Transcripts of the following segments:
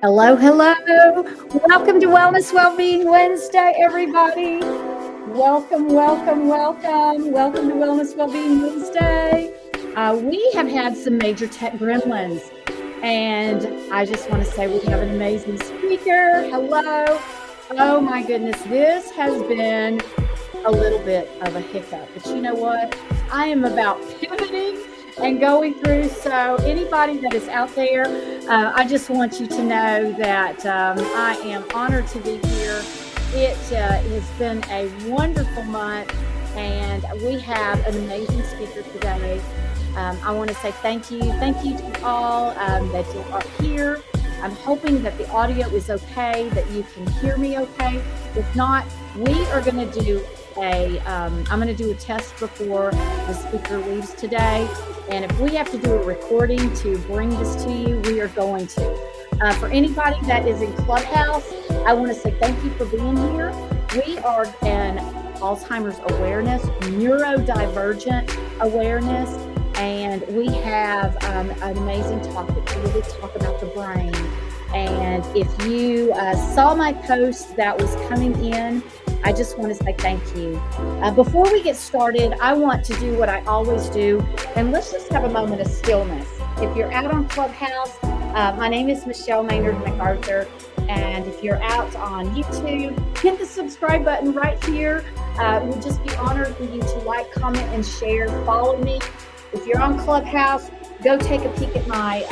Hello, hello. Welcome to Wellness Wellbeing Wednesday, everybody. Welcome, welcome, welcome. Welcome to Wellness Wellbeing Wednesday. We have had some major tech gremlins, and I just want to say we have an amazing speaker. Hello. Oh my goodness, this has been a little bit of a hiccup, but you know what? I am about pivoting and going through. So anybody that is out there, I just want you to know that I am honored to be here. It has been a wonderful month, and we have an amazing speaker today. I want to say thank you to all that you are here. I'm hoping that the audio is okay, that you can hear me okay. If not, we are going to do I'm going to do a test before the speaker leaves today. And if we have to do a recording to bring this to you, we are going to. For anybody that is in Clubhouse, I want to say thank you for being here. We are in Alzheimer's awareness, neurodivergent awareness, and we have an amazing topic to really talk about the brain. And if you saw my post that was coming in, I just want to say thank you. Before we get started, I want to do what I always do, and let's just have a moment of stillness. If you're out on Clubhouse, my name is Michelle Maynard MacArthur, and if you're out on YouTube, hit the subscribe button right here. We'll just be honored for you to like, comment, and share. Follow me. If you're on Clubhouse, go take a peek at my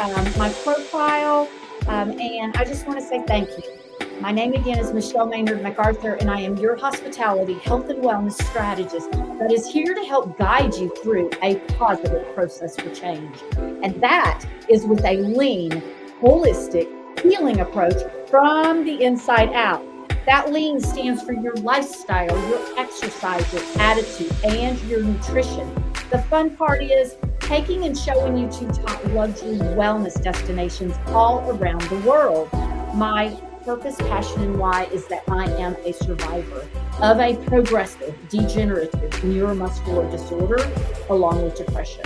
profile, and I just want to say thank you. My name again is Michelle Maynard MacArthur, and I am your hospitality, health, and wellness strategist that is here to help guide you through a positive process for change. And that is with a lean, holistic, healing approach from the inside out. That lean stands for your lifestyle, your exercise, your attitude, and your nutrition. The fun part is taking and showing you to top luxury wellness destinations all around the world. My purpose, passion, and why is that I am a survivor of a progressive, degenerative neuromuscular disorder along with depression.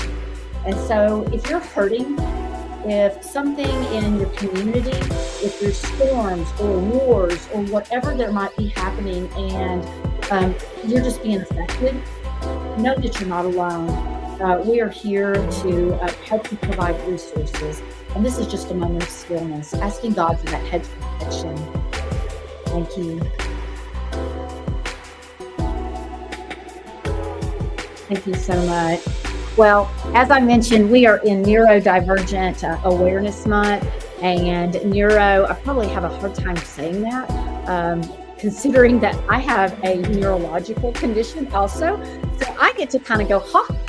And so if you're hurting, if something in your community, if there's storms or wars or whatever there might be happening and you're just being affected, know that you're not alone. We are here to help you provide resources. And this is just a moment of stillness, asking God for that hedge of protection. Thank you. Thank you so much. Well, as I mentioned, we are in Neurodivergent Awareness Month, and I probably have a hard time saying that, considering that I have a neurological condition also. So I get to kind of go,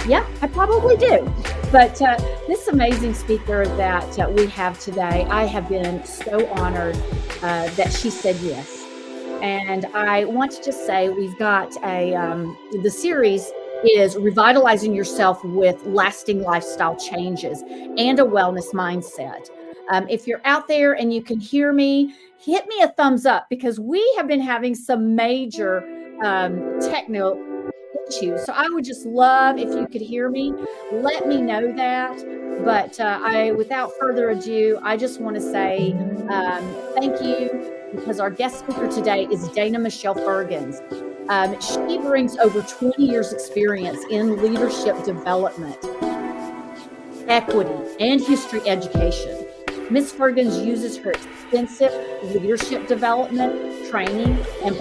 yeah, I probably do. But this amazing speaker that we have today, I have been so honored that she said yes. And I want to just say we've got the series is Revitalizing Yourself with Lasting Lifestyle Changes and a Wellness Mindset. If you're out there and you can hear me, hit me a thumbs up because we have been having some major technical issues. So I would just love if you could hear me. Let me know that. But without further ado, I just want to say thank you because our guest speaker today is Dana Fergins. She brings over 20 years experience in leadership development, equity, and history education. Ms. Fergins uses her extensive leadership development, training, and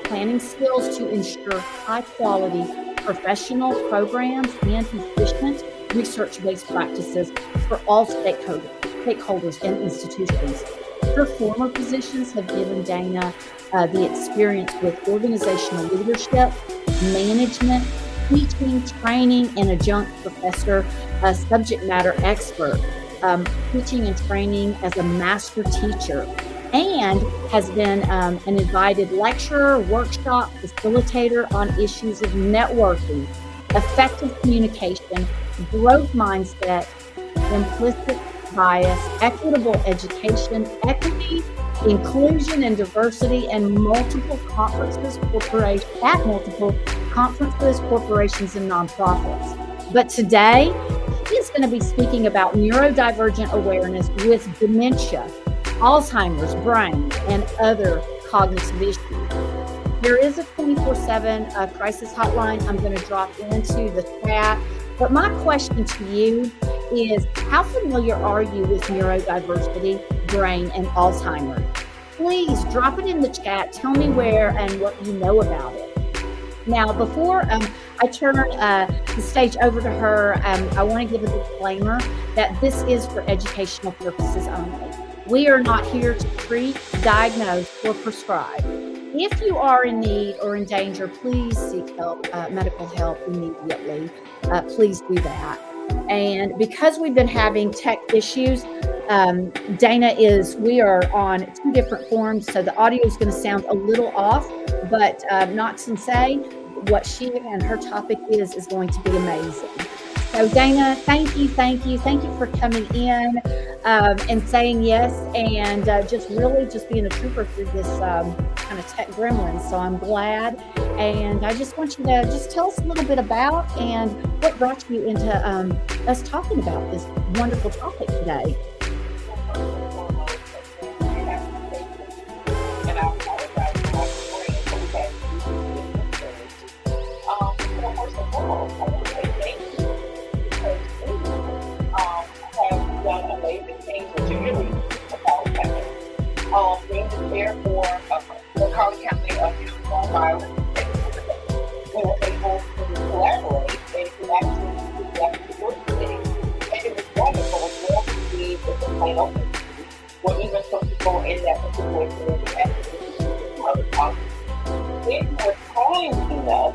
planning skills to ensure high-quality professional programs and efficient research-based practices for all stakeholders and institutions. Her former positions have given Dana the experience with organizational leadership, management, teaching, training, and adjunct professor, subject matter expert, teaching and training as a master teacher, and has been an invited lecturer, workshop facilitator on issues of networking, effective communication, growth mindset, implicit bias, equitable education, equity, inclusion and diversity, and multiple conferences, corporations, and nonprofits. But today, he is going to be speaking about neurodivergent awareness with dementia, Alzheimer's, brain, and other cognitive issues. There is a 24/7 crisis hotline I'm going to drop into the chat. But my question to you is, how familiar are you with neurodiversity, brain, and Alzheimer's? Please drop it in the chat. Tell me where and what you know about it. Now, before I turn the stage over to her, I want to give a disclaimer that this is for educational purposes only. We are not here to treat, diagnose, or prescribe. If you are in need or in danger, please seek help, medical help immediately. Please do that. And because we've been having tech issues, we are on 2 different forms, so the audio is going to sound a little off, but not to say what she and her topic is going to be amazing. So Dana, thank you for coming in and saying yes, and just being a trooper through this kind of tech gremlin. So I'm glad, and I just want you to just tell us a little bit about and what brought you into us talking about this wonderful topic today. Being there for the College County of Youth Violence, we were able to collaborate and to actually work today. And it was wonderful. It was well received with the final. Or even some people in that particular community actually other topics. It was kind enough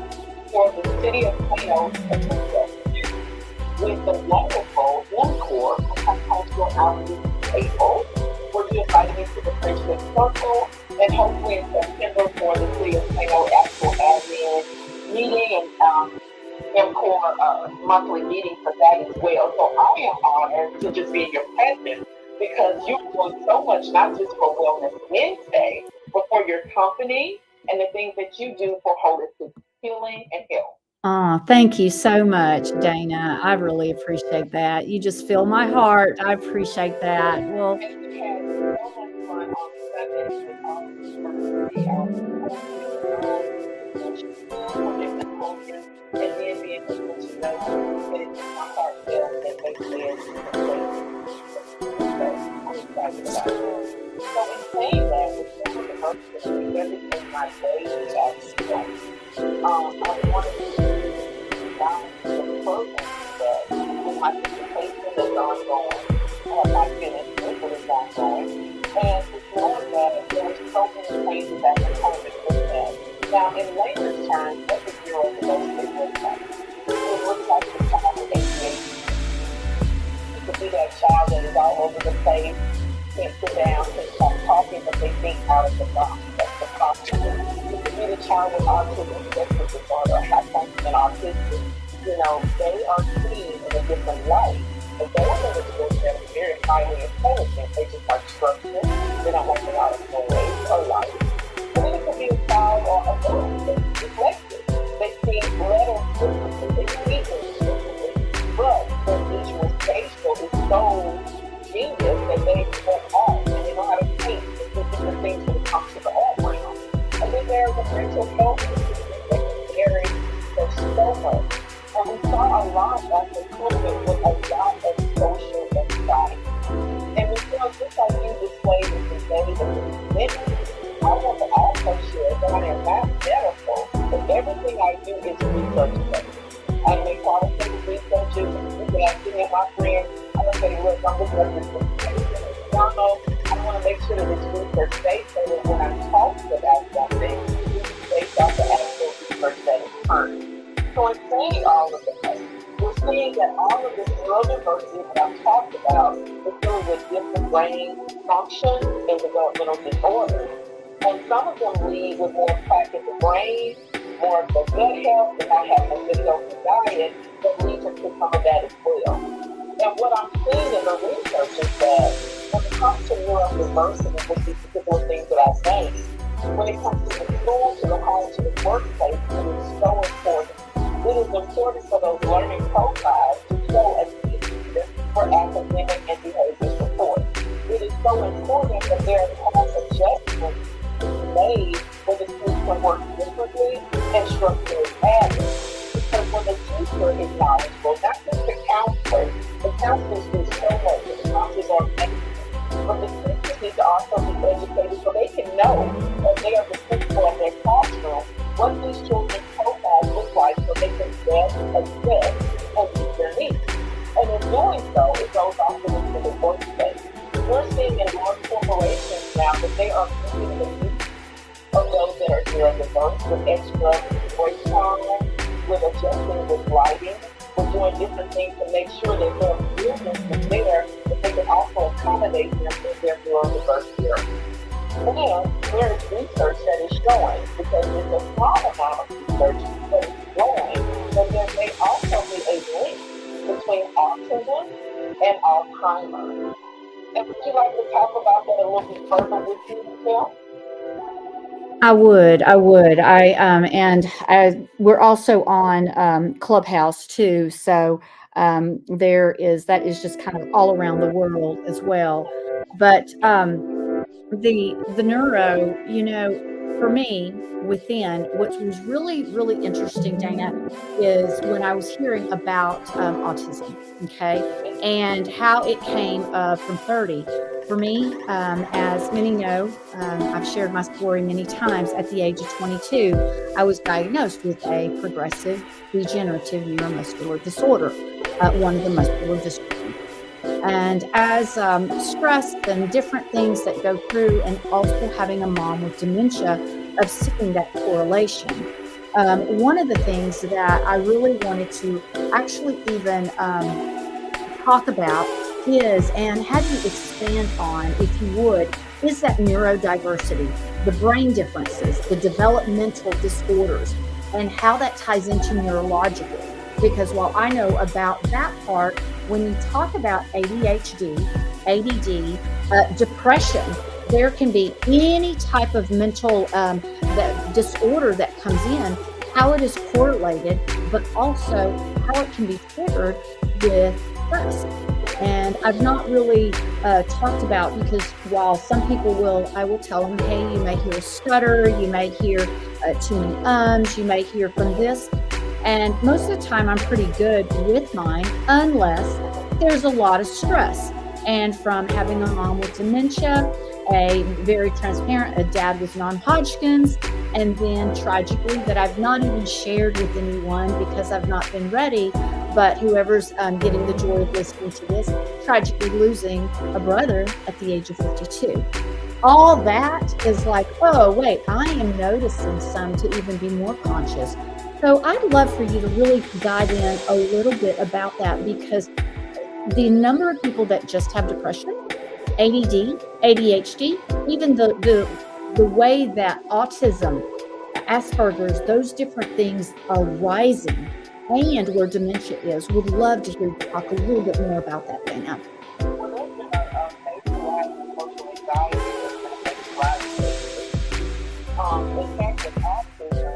for the city of Plano to assist us with the wonderful Encore cultural outreach table. We're inviting you to the Friendship Circle, and hopefully in September for the City of Plano actual admin meeting and MCORE monthly meeting for that as well. So I am honored to just be in your presence because you're doing so much, not just for Wellness Wednesday, but for your company and the things that you do for holistic healing and health. Oh, thank you so much, Dana. I really appreciate that. You just fill my heart. I appreciate that. Well, my participation is ongoing. I have not finished it, but it's ongoing. And just knowing that there are so many changes that can come with that. Now, in layman's terms, what does neurodiversity look like? It looks like a child with ADHD. It could be that child that is all over the place, can't sit down, can't stop talking, but they think out of the box. That's the problem. It could be the child with autism, spectrum disorder, high functioning autistic. You know, they are seen in a different light. But those individuals that are very highly intelligent, they just are structured. They don't want a lot of noise or light. And then it could be a child or a girl that's dyslexic. They see letters differently, they see things differently. But their visual spatial is so genius that they go off and they know how to think and do different things when it comes to the art realm. And then there's a mental health area. There's so much. And we saw a lot of the COVID with a lot of social anxiety. And we feel just like you displayed in the day that we mentioned, I want to also share that I am not medical, but everything I do is research-based. I make qualitative researches, when I see my friends, I'm going to say, look, I'm looking at this information. Y'all know, I want to make sure that it's research-based so that when I'm talking about something, it's based off the actual research that is current. So in saying all of that, we're seeing that all of this neurodiversity that I've talked about is dealing with different brain function and developmental disorders. And some of them lead with more plaque in the brain, more of the gut health, and not having a good healthy diet that leads into some of that as well. And what I'm seeing in the research is that when it comes to neurodiversity, with these particular things that I've named, when it comes to the school, to the home, to the workplace, it is so important. It is important for those learning profiles to show a teacher for academic and behavior support. It is so important that there are past adjustments made when the students can work differently and structurally added. Because when the teacher is knowledgeable, not just the counselors do so much, the counselors are amazing, but the teachers need to also be educated so they can know that they are the principal of their classroom, what these children's profiles look like so they can best assess and meet their needs. And in doing so, it goes also into the workspace. We're seeing in large corporations now that they are meeting the needs of those that are neurodiverse with extra break time, with adjusting with lighting, with doing different things to make sure that their business is there, that they can also accommodate them in their neurodiverse area. And there is research that is showing, because it's a small amount of research that is showing, that there may also be a link between autism and Alzheimer's. And would you like to talk about that a little bit further with me, Michelle? I would. We're also on Clubhouse too. So that is just kind of all around the world as well. But the neuro, for me, within what was really interesting, Dana, is when I was hearing about autism, okay, and how it came from 30. For me, as many know, I've shared my story many times. At the age of 22, I was diagnosed with a progressive degenerative neuromuscular disorder, one of the muscular dystrophies. And as stress and different things that go through, and also having a mom with dementia, of seeing that correlation. One of the things that I really wanted to actually even talk about is, and have you expand on, if you would, is that neurodiversity, the brain differences, the developmental disorders, and how that ties into neurological. Because while I know about that part, when you talk about ADHD, ADD, depression, there can be any type of mental disorder that comes in, how it is correlated, but also how it can be triggered with stress. And I've not really talked about, because while some people I will tell them, hey, you may hear a stutter, you may hear too many ums, you may hear from this. And most of the time I'm pretty good with mine, unless there's a lot of stress. And from having a mom with dementia, a very transparent, a dad with non-Hodgkin's, and then tragically, that I've not even shared with anyone because I've not been ready, but whoever's getting the joy of listening to this, tragically losing a brother at the age of 52. All that is like, oh, wait, I am noticing some to even be more conscious. So I'd love for you to really dive in a little bit about that, because the number of people that just have depression, ADD, ADHD, even the way that autism, Asperger's, those different things are rising, and where dementia is, would love to hear you talk a little bit more about that, Dana. Well, there's been a major rise in social anxiety, in fact, with autism,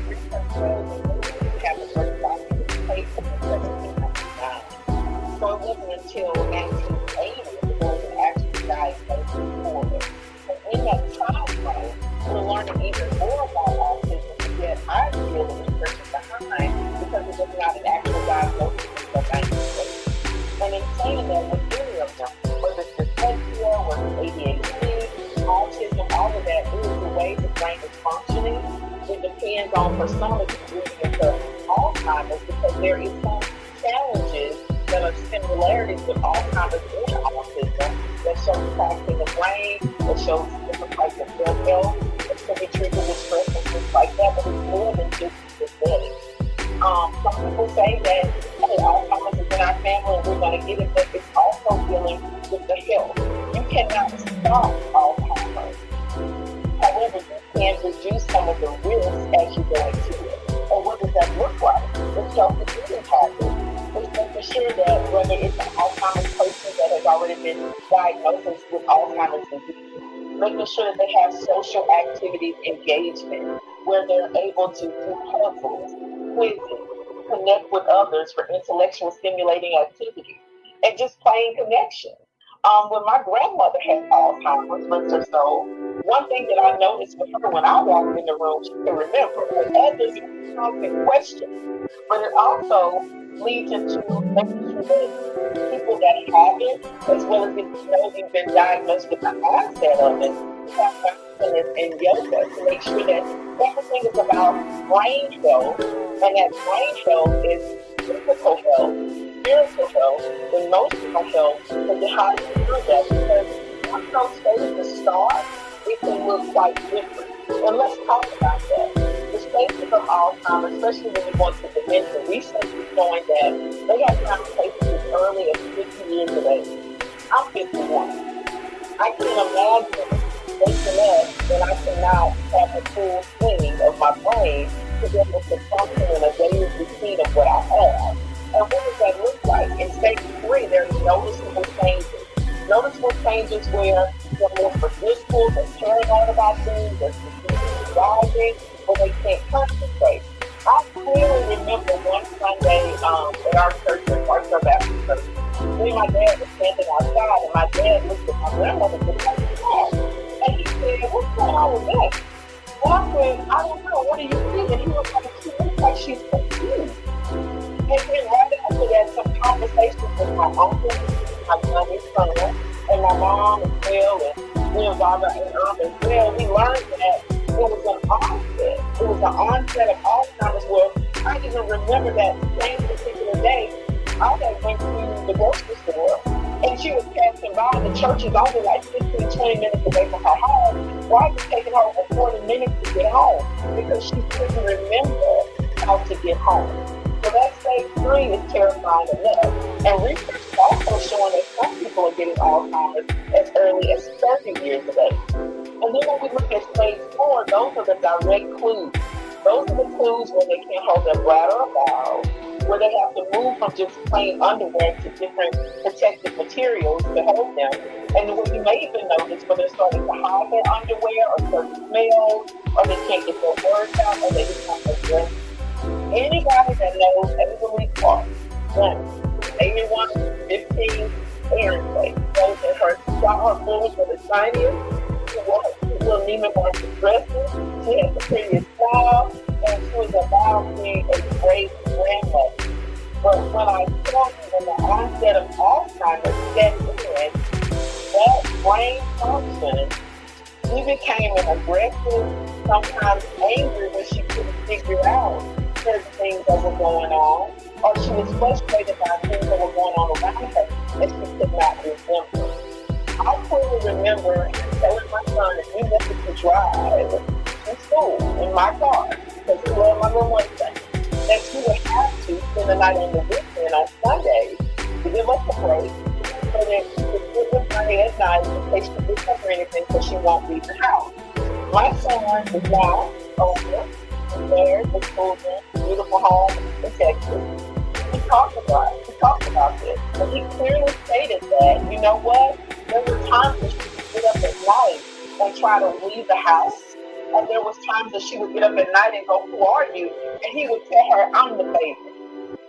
research shows that they have a first documentation in 1799. So it wasn't until 1980 that there was an actual diagnosis for it. And in that time frame, we're learning even more about autism, and yet I feel the research is behind because it was not an actual diagnosis until 1980. And in saying that, with any of them, whether it's dyslexia, whether it's ADHD, autism, all of that, it is the way the brain is functioning. It depends on, for some, it's moving into Alzheimer's, because there is some challenges that are similarities with Alzheimer's and autism that show cracks in the brain, that shows different types of cell health, that can be triggered with stress and things like that, but it's more than just genetic. Some people say that, hey, Alzheimer's is in our family and we're going to get it, but it's also dealing with the health. You cannot stop Alzheimer's. However, you can reduce some of the risks as you go into it. And what does that look like? It's self-defeating habits. It's making sure that whether it's an Alzheimer's person that has already been diagnosed with Alzheimer's disease, making sure that they have social activities engagement, where they're able to do puzzles, quizzes, connect with others for intellectual stimulating activities. and just plain connection. When my grandmother had Alzheimer's, bless her soul, one thing that I noticed with her when I walked in the room, she could remember. With others, it was constant questions. But it also leads into making sure that people that have it, as well as if you know you've been diagnosed with the onset of it, you have mindfulness and yoga to make sure that everything is about brain health, and that brain health is physical health, spiritual health, emotional health, and how you do that. Because once those stages start, it can look quite different. And let's talk about that. The stages of Alzheimer's, especially when you want to dementia, research is showing that they got complications as early as 50 years of age. I'm 51. I can't imagine waking up when I cannot have a full swing of my brain to be able to function in a daily routine of what I have. And what does that look like? In stage 3, there's noticeable changes. Noticeable changes where they're more forgetful, they're paranoid about things, they're driving, or they can't concentrate. I clearly remember one Sunday at our church, at our Baptist church, me and my dad were standing outside, and my dad looked at my grandmother and said, and he said, "What's going on with that?" And I said, "I don't know, what do you think?" And he was like, "She looks like she's confused." And then right after that, some conversations with my uncle, my youngest son, and my mom as well, and me and Barbara and Aunt as well, we learned that it was an onset. It was an onset of Alzheimer's where I even remember that same particular day, I had went to the grocery store, and she was passing by, and the church is only like 15, 20 minutes away from her home. So I was taking her for 40 minutes to get home because she couldn't remember how to get home. So that stage 3 is terrifying enough. And research is also showing that some people are getting Alzheimer's as early as 30 years of age. And then when we look at stage 4, those are the direct clues. Those are the clues where they can't hold their bladder or bowels, where they have to move from just plain underwear to different protective materials to hold them. And what you may even notice where they're starting to hide their underwear or certain smells, or they can't get their words out, or they become aggressive. Anybody that knows Emily Clark, 81, 15, Aaron Way, knows that her boobs were the shiniest. She wore her little Neiman Marcus dresses. She had the prettiest smile, and she was about being a great grandmother. But when I tell you when the onset of Alzheimer's set in, that brain function, she became an aggressive, sometimes angry when she couldn't figure out certain things that were going on, or she was frustrated by things that were going on around her and she could not remember. I clearly remember telling my son that we wanted to drive to school in my car because he loved my little Mustang, that she would have to spend the night on the weekend on Sunday to give us a break so that she could sit with me at night in case she gets up or anything so she won't leave the house. My son is now older, married with children, beautiful home in Texas. He talked about this, and he clearly stated that, you know what, there were times that she would get up at night and try to leave the house, and there was times that she would get up at night and go, "Who are you?" And he would tell her, "I'm the favorite.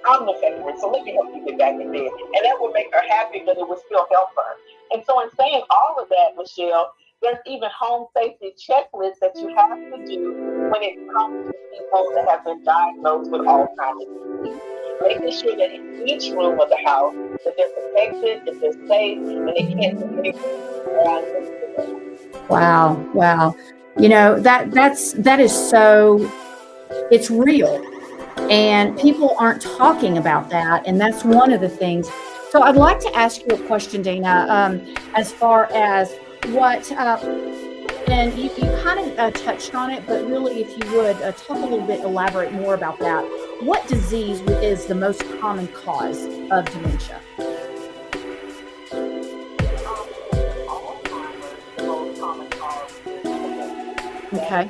I'm the favorite, so let me help you get back in bed." And that would make her happy, but it would still help her. And so in saying all of that, Michelle, there's even home safety checklists that you have to do when it comes to people that have been diagnosed with Alzheimer's disease. Making sure that in each room of the house that they're protected, that they're safe, and they can't do anything wrong. Wow. You know, that is so, it's real. And people aren't talking about that. And that's one of the things. So I'd like to ask you a question, Dana, as far as what, and you kind of touched on it, but really, if you would talk a little bit, elaborate more about that. What disease is the most common cause of dementia? Okay.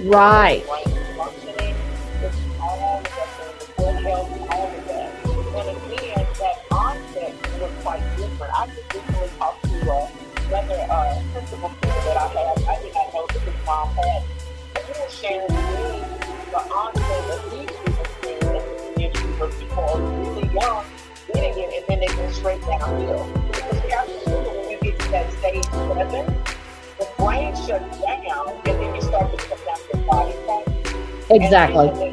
Right. Quite different. I just recently talked to another principal student that I had. I did not know that his mom had. And he was sharing with me onset of these things in the community where people are really young, getting it, and then they go straight downhill. Because we have to remember when you get to that stage 7, the brain shuts down, and then you start to cut down your body fat. Exactly.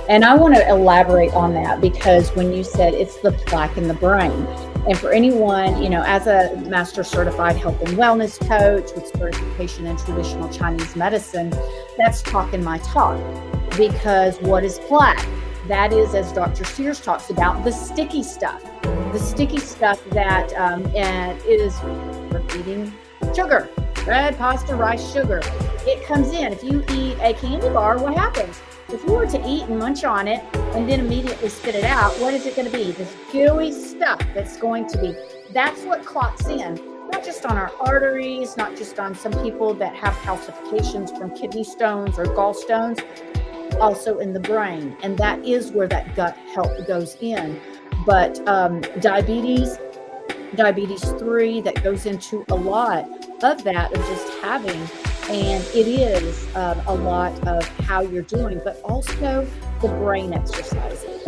And I want to elaborate on that, because when you said it's the plaque in the brain, and for anyone, you know, as a master certified health and wellness coach with certification in traditional Chinese medicine, that's talking my talk. Because what is plaque? That is, as Dr. Sears talks about, the sticky stuff. The sticky stuff that is repeating sugar, bread, pasta, rice, sugar. It comes in. If you eat a candy bar, what happens? If you were to eat and munch on it and then immediately spit it out, what is it going to be? This gooey stuff that's going to be, that's what clots in, not just on our arteries, not just on some people that have calcifications from kidney stones or gallstones, also in the brain. And that is where that gut health goes in. But diabetes 3, that goes into a lot of that, of just having. And it is a lot of how you're doing, but also the brain exercises.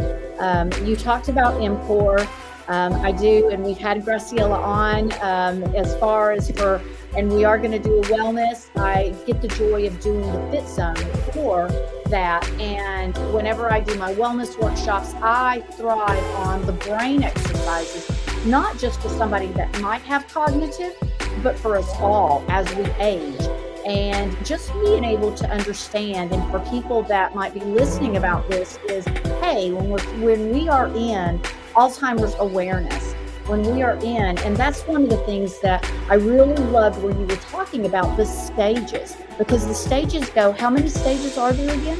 You talked about mTOR. I do, and we've had Graciela on as far as for, and we are going to do a wellness. I get the joy of doing the Fit Zone for that. And whenever I do my wellness workshops, I thrive on the brain exercises, not just for somebody that might have cognitive, but for us all as we age. And just being able to understand, and for people that might be listening about this, is, hey, when we are in Alzheimer's awareness, when we are in, and that's one of the things that I really loved when you were talking about the stages, because the stages go, how many stages are there again?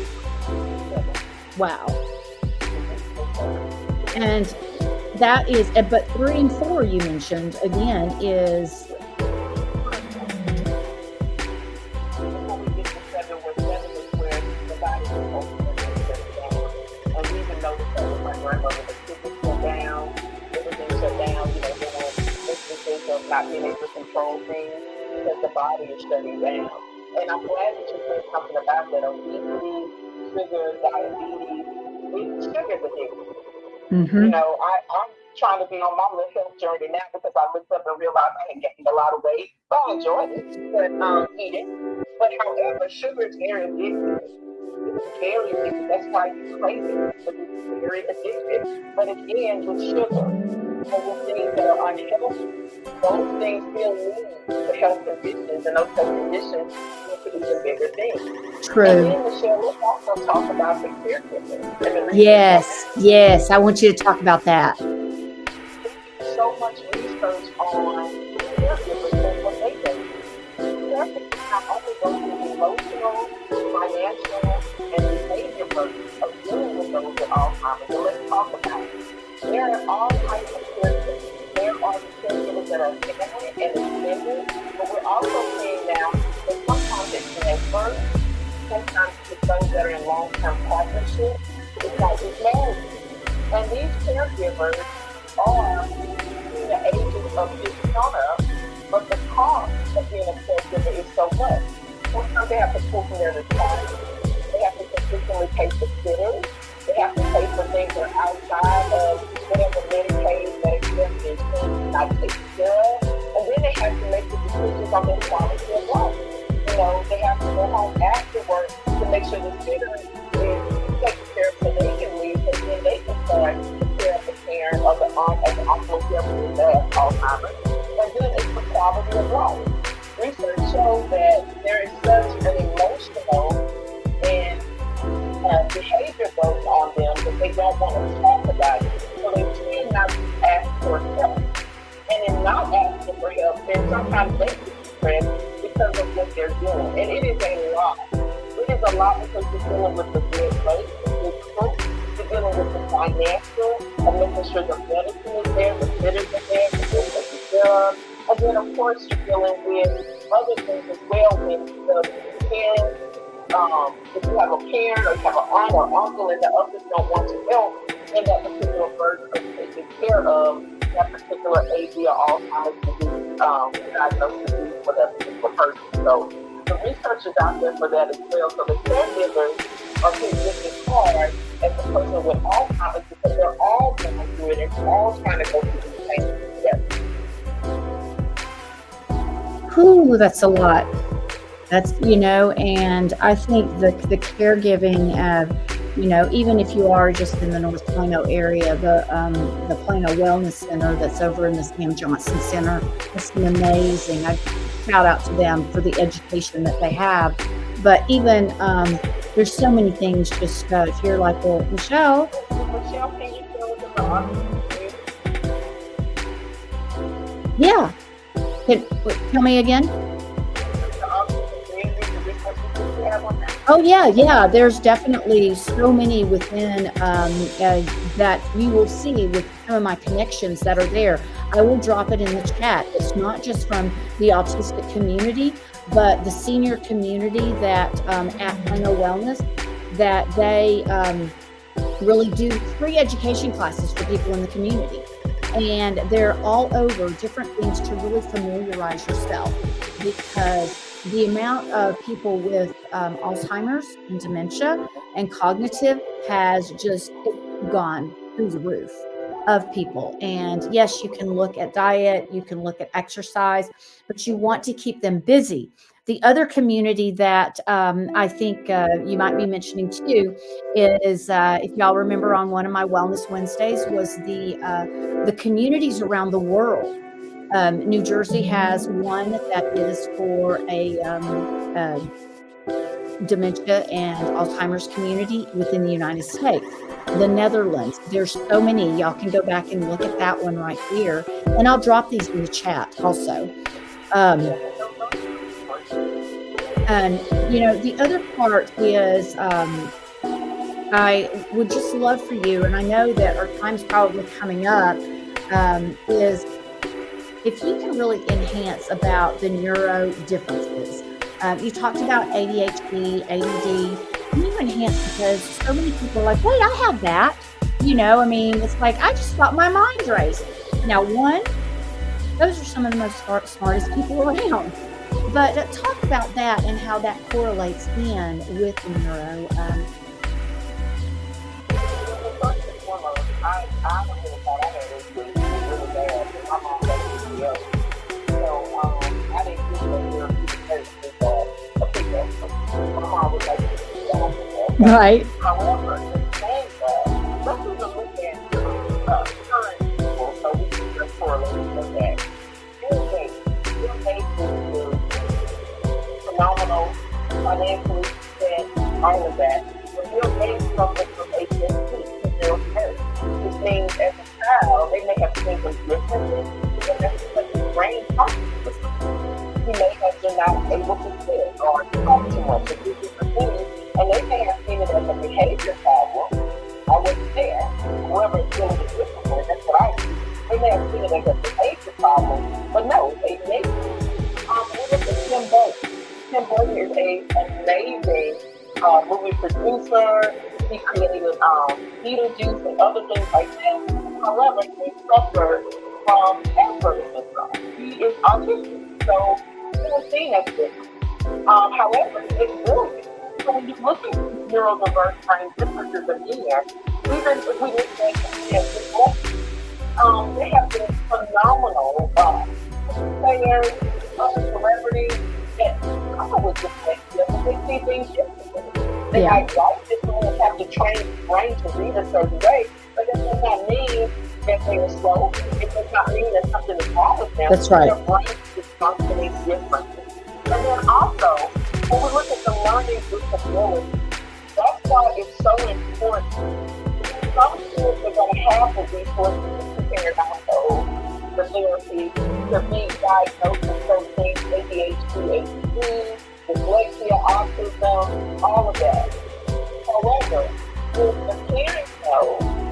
Wow. And that is, but 3 and 4 you mentioned again is, not being able to control things because the body is shutting down. And I'm glad that you said something about that. Obesity, sugar, diabetes, sugar's addictive. Mm-hmm. You know, I'm trying to be on my little health journey now because I looked up and realized I had gained a lot of weight. So I enjoyed it, but eating. But however, sugar is very addictive. It's very addictive. That's why you crave it. But it's very addictive. But again, with sugar, and with things that are unhealthy, those things still lead to health conditions, and those health conditions lead to even bigger things. True. And then, Michelle, let's also talk about the caregivers. Yes, I want you to talk about that. There's so much research on caregivers and what they do. Caregivers not only go through emotional, financial, and behavior burdens of dealing with those with Alzheimer's. So let's talk about it. There are all types of caregivers. There are the caregivers that are family and extended, but we're also seeing now that sometimes it's network, sometimes it's those that are in long-term partnership, it's like it's marriage. And these caregivers are in the ages of 50 on up, but the cost of being a caregiver is so much. Sometimes they have to pull from their retirement. They have to consistently pay for sitters. They have to pay for things that are outside of whatever Medicaid, Medicare, insurance not taken care of. And then they have to make the decisions on their quality of life. You know, they have to go home after work to make sure the sitter is taken care of so they can leave, and then they can start to care of the parent or the aunt or the uncle who has Alzheimer's. And then it's the quality of life. Research shows that there is such an emotional and behavior goes on them that they don't want to talk about it. So they tend not to ask for help. And in not asking for help, then sometimes they get stressed because of what they're doing. And it is a lot. It is a lot because you're dealing with the good weight, the physical, you're dealing with the financial, and making sure the medicine is there, the sitters are there, the good taken care of. And then, of course, you're dealing with other things as well, with the parents. If you have a parent or you have an aunt or uncle and the others don't want to help in that particular burden of taking care of that particular AD or Alzheimer's disease, diagnosis disease for that particular person. So the research is out there for that as well. So the caregivers are hit just as hard as the person with Alzheimer's because they're all going through it and all trying to go through the same together. Ooh, that's a lot. That's, and I think the caregiving of, even if you are just in the North Plano area, the Plano Wellness Center that's over in the Sam Johnson Center, it's amazing. I shout out to them for the education that they have. But even there's so many things just if you're like, well, Michelle, can you share with them? Yeah. Tell me again. Oh, yeah. There's definitely so many within that you will see with some of my connections that are there. I will drop it in the chat. It's not just from the autistic community, but the senior community that at Plano Wellness, that they really do free education classes for people in the community. And they're all over different things to really familiarize yourself, because the amount of people with Alzheimer's and dementia and cognitive has just gone through the roof of people. And yes, you can look at diet, you can look at exercise, but you want to keep them busy. The other community that I think you might be mentioning too is, if y'all remember on one of my Wellness Wednesdays, was the communities around the world. New Jersey has one that is for a dementia and Alzheimer's community within the United States. The Netherlands, there's so many. Y'all can go back and look at that one right here. And I'll drop these in the chat also. And, the other part is I would just love for you, and I know that our time's probably coming up, is if you can really enhance about the neuro differences. You talked about ADHD, ADD. Can you enhance, because so many people are like, wait, I have that. It's like, I just got my mind raced. Now, those are some of the most smartest people around. But talk about that and how that correlates in with the neuro. First and foremost, I really thought I had it really bad. My mom got PTO. So I didn't think that there was a pickup. My mom was like, right. However, in saying that, let's even look at current people so we can just correlate with that. Bill Gates is phenomenal, financially fit, all of that. When Bill Gates suffered from ADHD, he never hurt. Which means as a child, they may have seen him differently, because that's because his brain functions. He may have been not able to sit or talk too much or do different things, and they may have seen it as a behavior problem. I wasn't there. However, it's really difficult, and that's what I do. They may have seen it as a behavior problem, but no, they may be. We look at Tim Burton. Tim Burton is an amazing movie producer. He created Beetlejuice and other things like that. However, he suffered from Asperger's syndrome. He is autistic, so he was seen as different. However, it's brilliant. So when you look at neurodiverse brain differences again, even if we look at they have been phenomenal players, other celebrities that come with dyslexia, but they see things differently. They might write differently and have to train the brain to read a certain way, but that does not mean that they are slow. It does not mean that something is wrong with them. That's right. Their brain is functioning differently. And then also, when we look at the learning disability, that's why it's so important. Some schools are going to have the resources to prepare also the therapy to be diagnosed with certain things, ADHD, ADD, dyslexia, autism, all of that. However, if the parents know,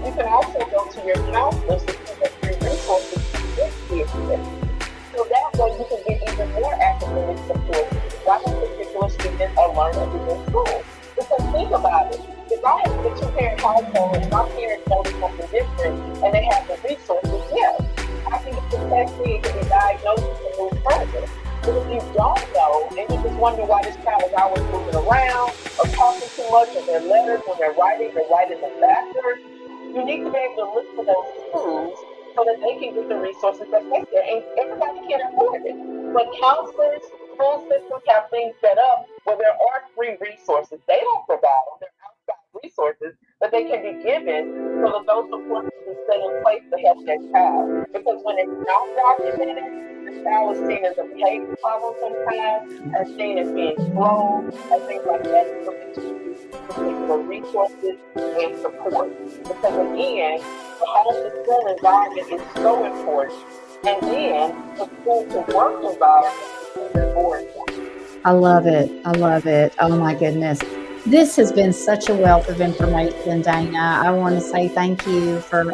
you can also go to your counselors to see the free resources to fix the assessment. So that way you can get even more academic support while a particular student or learner is in school. Because think about it, if I have a two-parent household and my parents notice something different and they have the resources, yes, I can get the testing, it can be diagnosed and move further. But if you don't know, and you just wonder why this child is always moving around or talking too much in their letters when they're writing them backwards, you need to be able to look for those clues so that they can get the resources that they get. And everybody can't afford it. But counselors, school systems have things set up where there are free resources. They don't provide them. They're outside resources that they can be given so that those supports can be set in place to help their child. Because when it's not documented, the child is seen as a behavior problem sometimes, and seen as being slow, and things like that. So particular resources and support. Because again, the home to school environment is so important. And then the school to work environment is even more important. I love it. I love it. Oh my goodness. This has been such a wealth of information, Dana. I want to say thank you for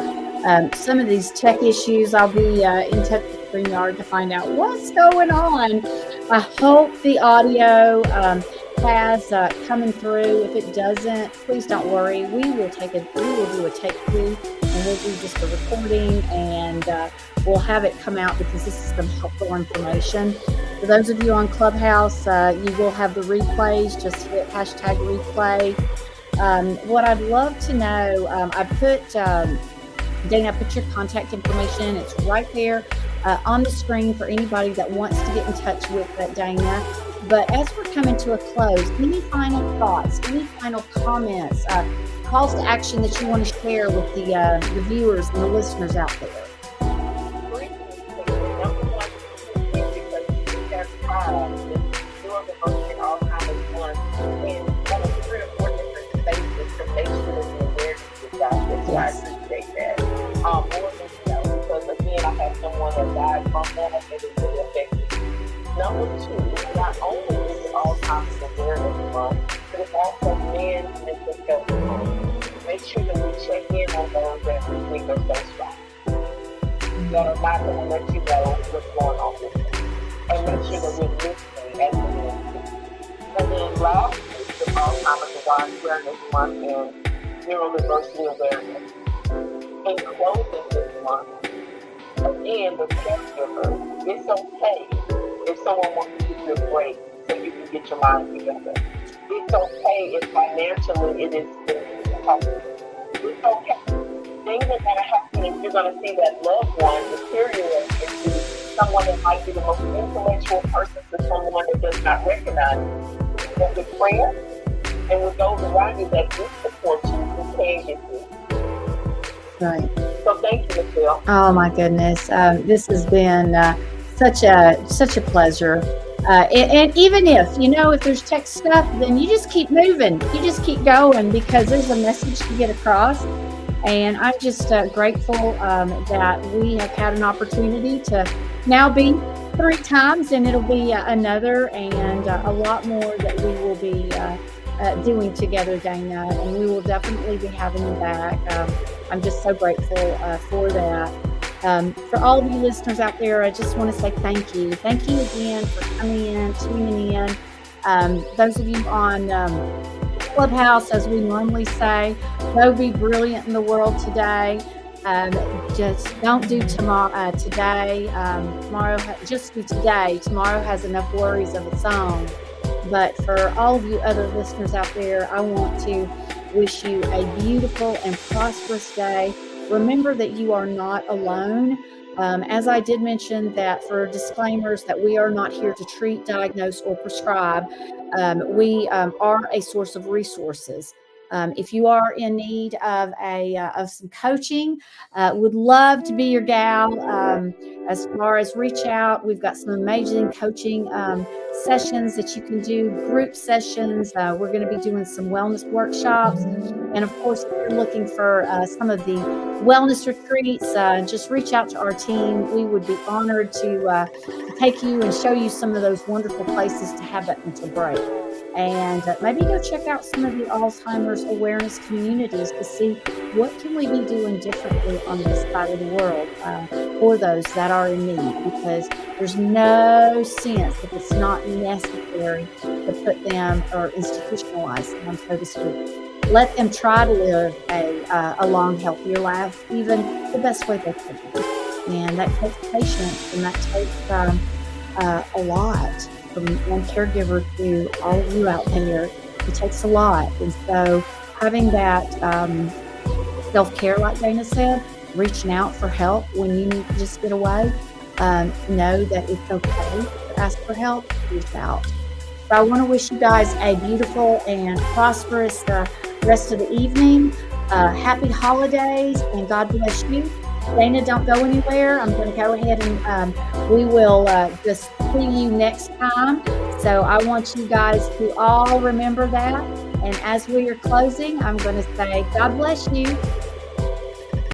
some of these tech issues. I'll be in touch with StreamYard to find out what's going on. I hope the audio has coming through. If it doesn't, please don't worry. We will do a take two, and we'll do just a recording, and we'll have it come out because this is some helpful information. For those of you on Clubhouse, you will have the replays. Just hit hashtag replay. What I'd love to know, I put Dana, put your contact information. It's right there on the screen for anybody that wants to get in touch with Dana. But as we're coming to a close, any final thoughts, any final comments, calls to action that you want to share with the viewers and the listeners out there? Yes. I appreciate that. More than because again, I have someone that died from that and it really affected me. Number two, not only is it Alzheimer's Awareness Month, but it's also Men's Mental Health Month. Make sure that we check in on those that we think are so strong. That are not going to let you know what's going on with them. And make sure that we're listening as we do. And then lastly, the Alzheimer's Awareness Month and neurodiversity awareness. In closing this month, again, the caregiver, it's okay if someone wants to give you a break so you can get your mind together. It's okay if financially it is possible. It's okay. Things are going to happen if you're going to see that loved one deteriorate into someone that might be the most intellectual person to someone that does not recognize you. But with prayer and with those around you that do support you, who can get you. Right. So thank you, Michelle. Oh my goodness, this has been such a pleasure. And even if there's tech stuff, then you just keep moving. You just keep going because there's a message to get across. And I'm just grateful that we have had an opportunity to now be 3 times, and it'll be another and a lot more that we will be doing together, Dana, and we will definitely be having you back. I'm just so grateful for that. For all of you listeners out there, I just want to say thank you. Thank you again for coming in, tuning in. Those of you on Clubhouse, as we normally say, go be brilliant in the world today. Just don't do today. Tomorrow, just do today. Tomorrow has enough worries of its own. But for all of you other listeners out there, I want to wish you a beautiful and prosperous day. Remember that you are not alone. As I did mention that for disclaimers that we are not here to treat, diagnose, or prescribe, we are a source of resources. If you are in need of some coaching, would love to be your gal. As far as reach out, we've got some amazing coaching sessions that you can do, group sessions. We're going to be doing some wellness workshops. And of course, if you're looking for some of the wellness retreats, just reach out to our team. We would be honored to take you and show you some of those wonderful places to have that mental break. And maybe go check out some of the Alzheimer's awareness communities to see what can we be doing differently on this side of the world for those that are in need, because there's no sense if it's not necessary to put them or institutionalize them, so to speak. Let them try to live a long, healthier life, even the best way they can. And that takes patience, and that takes a lot from one caregiver to all of you out there. It takes a lot. And so having that self-care, like Dana said, reaching out for help when you need to just get away, know that it's okay to ask for help, reach out. So I want to wish you guys a beautiful and prosperous rest of the evening. Happy holidays, and God bless you. Dana, don't go anywhere. I'm going to go ahead and we will just see you next time. So I want you guys to all remember that. And as we are closing, I'm going to say, God bless you.